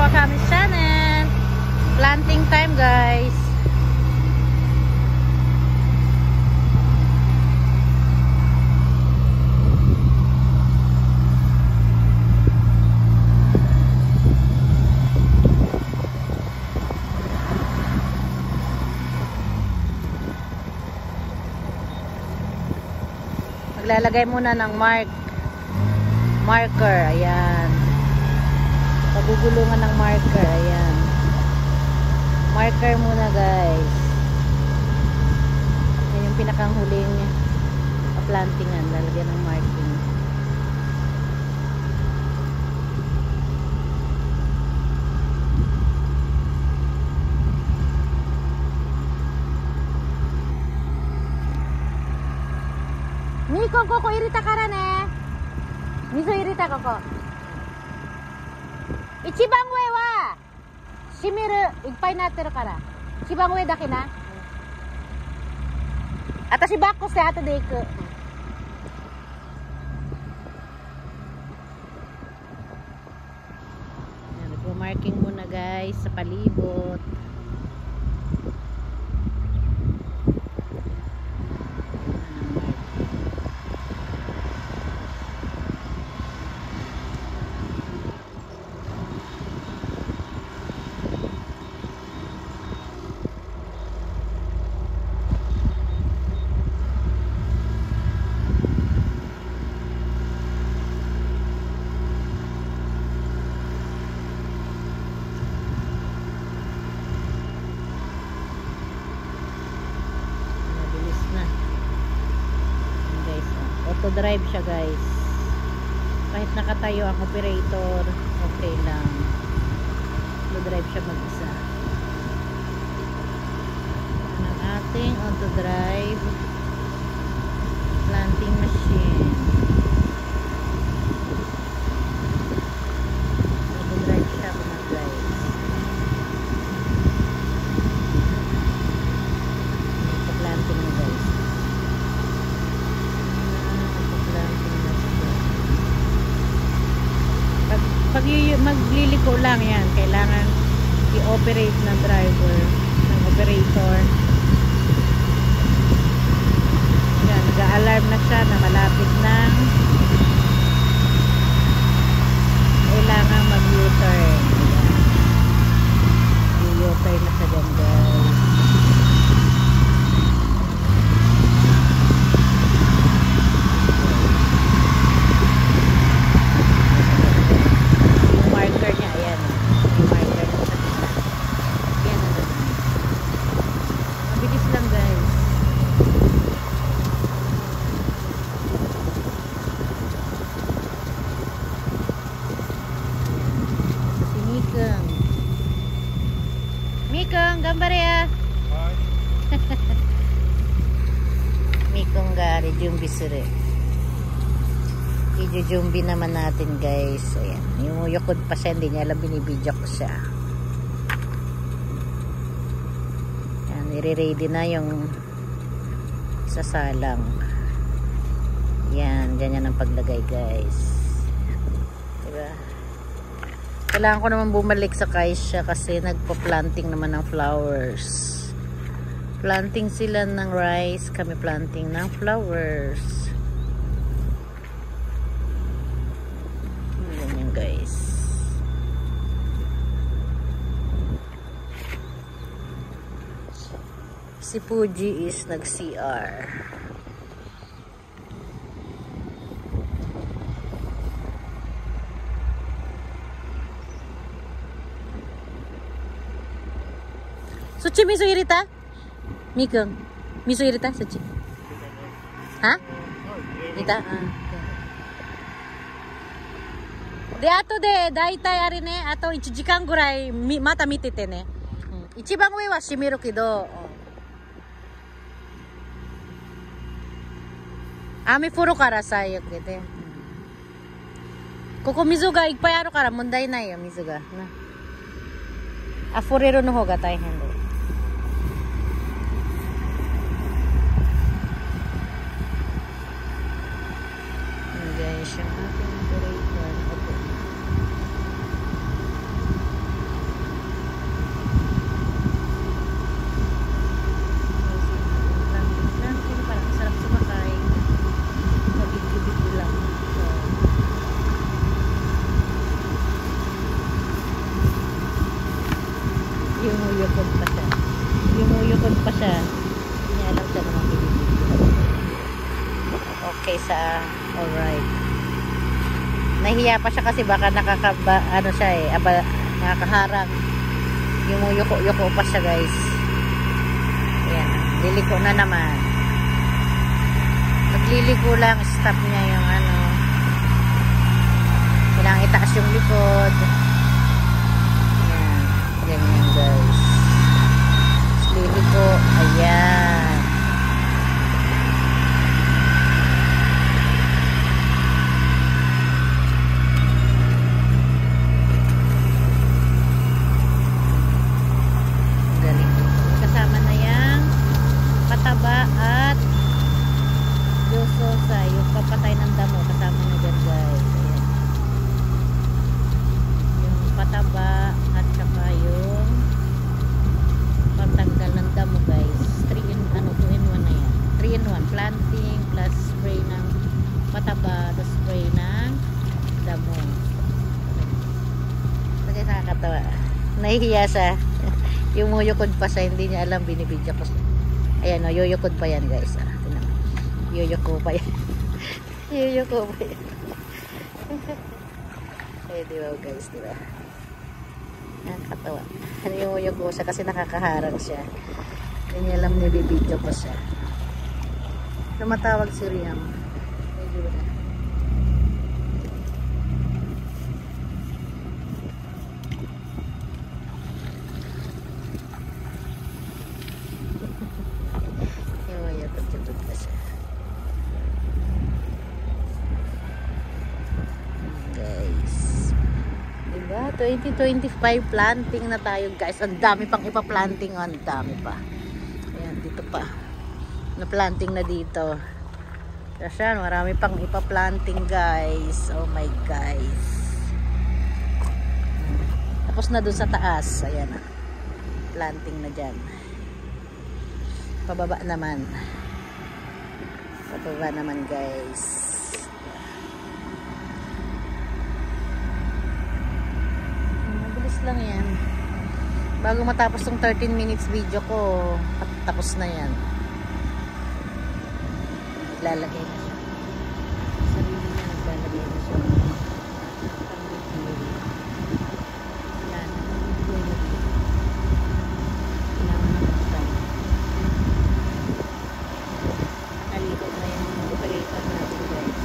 Wakami's channel. Planting time, guys. Maglalagay muna ng marker. Ayan. Pagugulungan ng marker. Ayan. Marker muna, guys. Yan yung pinakanghuling plantingan. Lalagyan ng marking. Miko, koko irita kara ne. Miso irita koko. Ichiban ue wa shimiru ippai natteru kara. Ichiban ue dake na. Atashi bakko se ato de iku. Nagpo-marking muna, guys, sa palibot. Auto-drive siya, guys. Kahit nakatayo ang operator, okay lang. Auto-drive siya mag-isa. Ang ating auto-drive planting machine. Auto-drive siya mga, guys. Auto-planting mo, guys. Pag magliliko lang yan, kailangan i-operate ng driver, ng operator. Yan, nag-a-alarm na siya na malapit ng kailangan mag-U-turn. U-turn na siya dyan, guys. Mikong, gambare ya. Mikong gari, jumbi sure. I-jumbi naman natin, guys. Ayan. Yung yukod pa siya, hindi niya alam, binibidyo ko siya. Ayan, nire-ready na yung sasalang. Yan, ganyan ang paglagay, guys. Diba? Kailangan ko naman bumalik sa kaisya kasi nagpo-planting naman ng flowers. Planting sila ng rice, kami planting ng flowers. Ganyan, guys. Si Puji is nag-CR. Suchi, miso irita? Mikong, miso irita? Suchi. Ha? Irita? De, ato de, daitai ari ne, ato 1時間ぐらいまた見ててね。一番上は閉めるけど、雨降るからさ、よくで。ここ水がいっぱいあるから問題ないよ、水が。あふれるの方が大変だよ。Guys, yung ating operator. Yumuyukod pa siya. Yumuyukod pa siya. Hindi niya alam siya naman binibigyan. Okay sa alright. Nahiya pa siya kasi baka ano siya eh, nakakaharang. Yumuyuko pa siya guys. Ayan, liliko na naman. Nagliliko lang, stop niya yung ano. Kailangan itaas yung likod. Ayan, ganyan guys. Liliko, ayan. At Yososa, yung papatay ng damo kasama na dyan guys. Ayan. Yung pataba at saka yung patanggal ng damo guys. 2 in 1 na yan. 3 in 1, planting plus spray ng pataba plus spray ng damo. Kasi nakakatawa. Nahihiya siya. Yung muyukod pa siya, hindi niya alam binibidyo ko siya. Ayan o, yuyukod pa yan guys. Yuyuko pa yan. Yuyuko pa yan. Eh, diba guys, diba? Nakakatawa. Yuyuko siya kasi nakakaharang siya. Hindi niya alam nabibidyo pa siya. Tumatawag si Riam. Medyo na. Diba? 2025 planting na tayo guys. Ang dami pang ipa-planting. Ang dami pa. Ayan, dito pa. Na-planting na dito. Kasi marami pang ipa-planting guys. Oh my guys. Tapos na dun sa taas. Ayan na. Planting na dyan. Pababa naman. Pababa naman guys. Lang yan. Bago matapos tong 13 minutes video ko, tapos na yan. Lalagay na siya. Sarili niya, naglalagay na siya. Yan. Kailangan na buksan. Naligot na yung operator natin guys.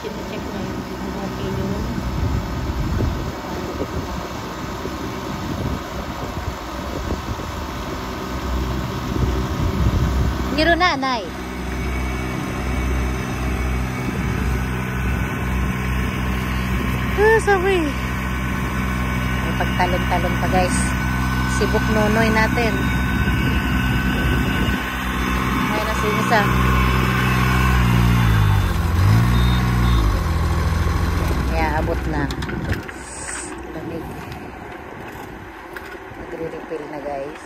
Chine-check na yung okay yung Giro na, Nay. Sabi. May pagtalon-talon pa guys. Sibuk nonoy natin. May nasinisa. Kaya abot na. Lamig. Nagre-refill na guys.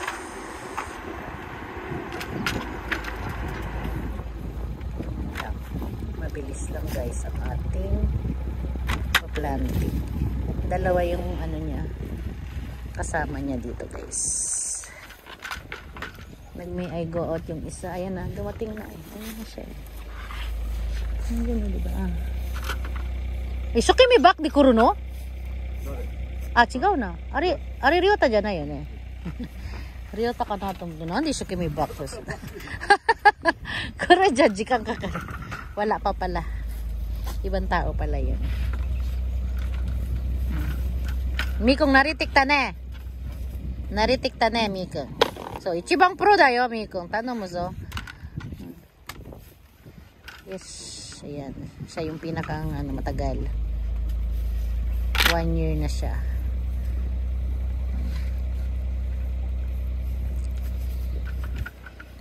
Mabilis lang guys ang ating planting. Dalawa yung ano niya kasama niya dito guys. Nag-may I go out yung isa. Ayan na, dumating na. Ayan na siya. Ayan na diba? Isuki mi back di kuruno? Chigaw na. Ari Ryota dyan na yun eh. Ryota ka na itong gano'n. Hindi isuki mi back. Kura judge kang kakay. Wala pa pala. Ibang tao pala yun. Mikong naritik ta ne. Naritik ta ne, Mikong. So, ichibang pro da yo, Mikong. Tanong mo so. Yes. Ayan. Siya yung pinakang matagal. 1 year na siya.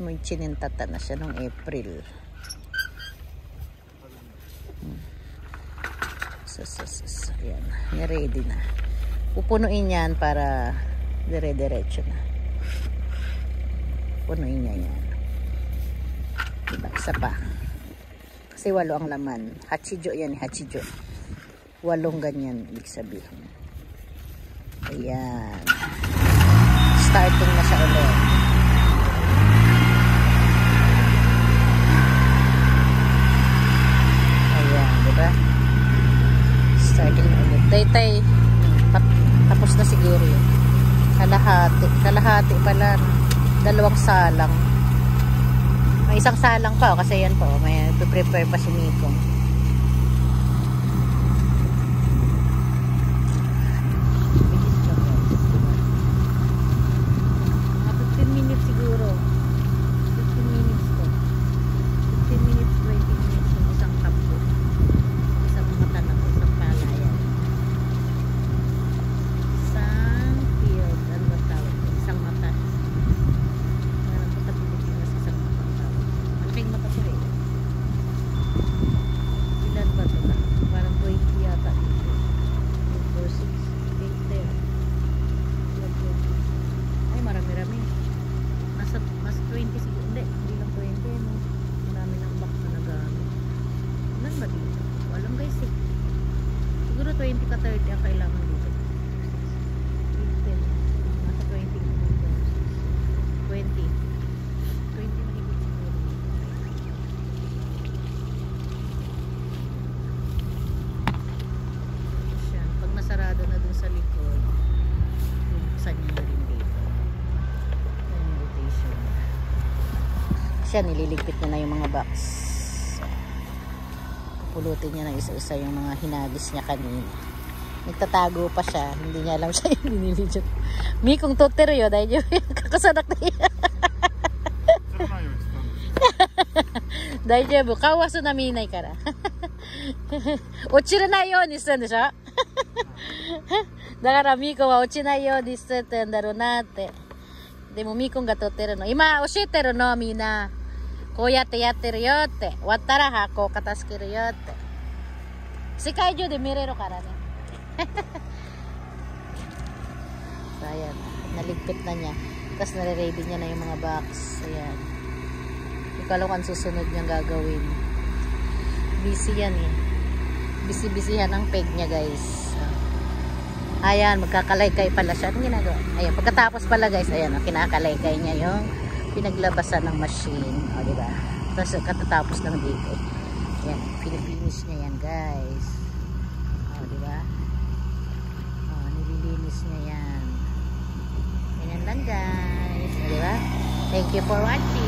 May chinintata na siya noong April. Ayan. Ready na. Pupunuin yan para dire-diretso na. Punuin niya yan. Diba? Isa pa. Kasi 8 ang laman. Hachijo yan. Hachijo. 8 ganyan. Ibig sabihin. Ayan. Starting na siya ulit. Ayan, diba? Starting na ulit. Tay-tay, tapos na siguro yun. Kalahati pala. 2 salang. May 1 salang pa, kasi yan po. May prepare pa si Mikong. Siguro 20 ka 30 ang kailangan dito. 10. Nasa 20. 20 mahigit siguro. Yan. Pag nasarado na dun sa likod, buksan niya na rin dito. Yan yung rotation. Siya, nililigpit na yung mga box. Pulutin niya ng isa-isa yung mga hinagis niya kanina. Nagtatago pa siya. Hindi niya alam siya yung binili dyan. Mikong toteryo dahil yung kakasanak na yan. Dahil dyan, kawaso na minay ka na. Uchi na yun, isan deしょだからミコは落ちないようにしててんだろうなって。でもミコが撮ってるの。今教えてるのみんな。こうやってやってるよって。終わったら箱を片付けるよって。世界中で見れるからね。So, ayan. Naligpit na niya. Tapos nare-ready niya na yung mga box. Ayan. Ikaw ang susunod niyang gagawin. Busy yan eh. Busy-busy yan ang peg niya guys. Ayan, magkakalaykay pala siya. Anong ginagawa? Ayan, pagkatapos pala guys, ayan, kinakalaykay niya yung pinaglabasan ng machine. O, diba? Tapos katatapos lang dito. Ayan, pinipinish niya yan guys. O, diba? O, nililinis niya yan. Ganyan lang guys. O, diba? Thank you for watching.